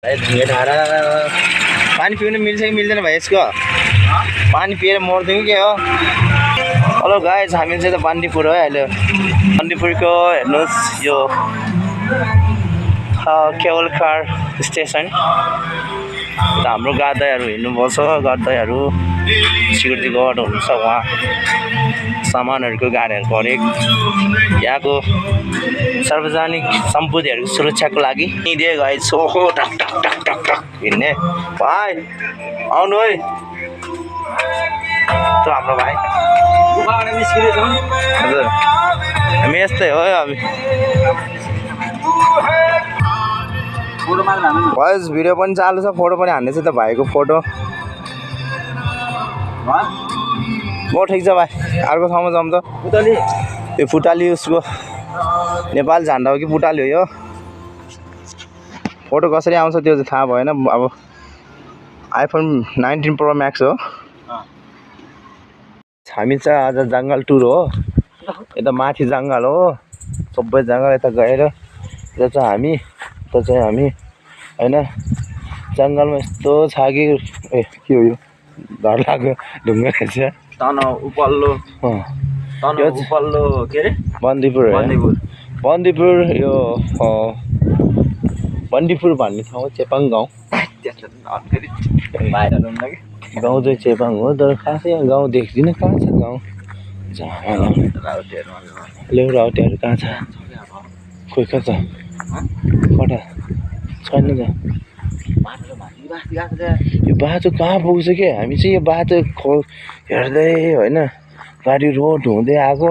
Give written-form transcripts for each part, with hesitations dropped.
ढुङ्गे धारा पानी पिउनु मिल्छ कि मिल्दैन भाइ यसको पानी पिएर मर्दिउँ के हो हेलो गाइज हामी चाहिँ त बन्दीपुर हो अहिले बन्दीपुरको हेर्नुहोस् यो केबल कार स्टेसन हाम्रो गार्डहरू हिँड्नुपर्छ गार्डहरू सिक्युरिटी गार्ड हुनुहुन्छ उहाँ सामानहरूको गाडीहरूको हरेक यहाँको सार्वजनिक सम्पत्तिहरूको सुरक्षाको लागि हिँड्दै गाइज ओहो टक टक टक टक टक हिँड्ने भाइ आउनु है त्यो हाम्रो भाइ हजुर हामी यस्तै हो अब भाइज भिडियो पनि चालु छ फोटो पनि हान्दैछ त भाइको फोटो म ठिक छ भाइ अर्को ठाउँमा जाउँ त यो फुटाली उसको नेपाल झन्डा हो कि फुटाली हो यो फोटो कसरी आउँछ त्यो चाहिँ थाहा भएन अब आइफोन 19 प्रो म्याक्स हो हामी चाहिँ आज जङ्गल टुर हो यता माथि जङ्गल हो सबै जङ्गल यता गएर यता चाहिँ हामी हैन जङ्गलमा यस्तो छ कि ए के हो यो डर लाग्यो ढुङ्गा रहेछ तन उपल्लो के अरे बन्दीपुर यो बन्दीपुर भन्ने ठाउँ हो चेपाङ गाउँ गाउँ चाहिँ चेपाङ हो तर खासै यहाँ गाउँ देख्दिनँ कहाँ छ गाउँ लेउराउटेहरू कहाँ छ खोइ कहाँ छ कता छैन त यो बाटो कहाँ पुग्छ के हामी चाहिँ यो बाटो हेर्दै होइन गाडी रोड हुँदै आएको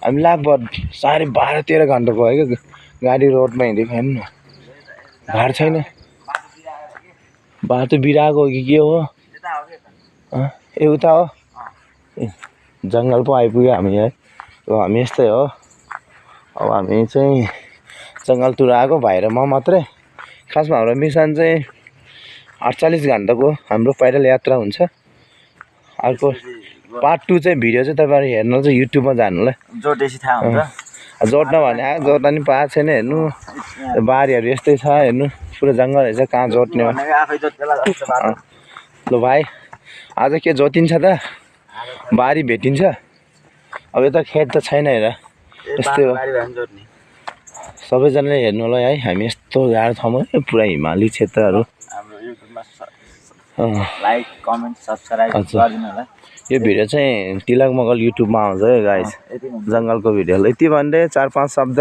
हामी लगभग 12:30 घन्टा भयो क्या गाडी रोडमा हिँडेको हेर्नु न घर छैन बाटो बिराएको हो कि के हो ए उता हो जङ्गल पो आइपुग्यो हामी है हामी यस्तै हो अब हामी चाहिँ जङ्गलतिर आएको भाइ र म मात्रै खासमा हाम्रो मिसन चाहिँ 48 घन्टाको हाम्रो पैदल यात्रा हुन्छ अर्को पार्ट 2 चाहिँ भिडियो चाहिँ तपाईँहरू हेर्नु चाहिँ युट्युबमा जानुलाई जोडेसी थाहा हुन्छ जोड्न भने जोड्न नि पाएको छैन हेर्नु बारीहरू यस्तै छ हेर्नु पुरा जङ्गल रहेछ कहाँ जोड्ने हो ल भाइ आज के जोतिन्छ त बारी भेटिन्छ अब यता खेत त छैन हेर यस्तै हो सबैजनाले हेर्नु होला है हामी यस्तो गाह्रो ठाउँमा पुरा हिमाली क्षेत्रहरू लाइक कमेन्ट सब्स्क्राइब गरिदिनु होला यो भिडियो चाहिँ तिलक मगर युट्युबमा आउँछ है गाइस जङ्गलको भिडियो यति भन्दै 4-5 शब्द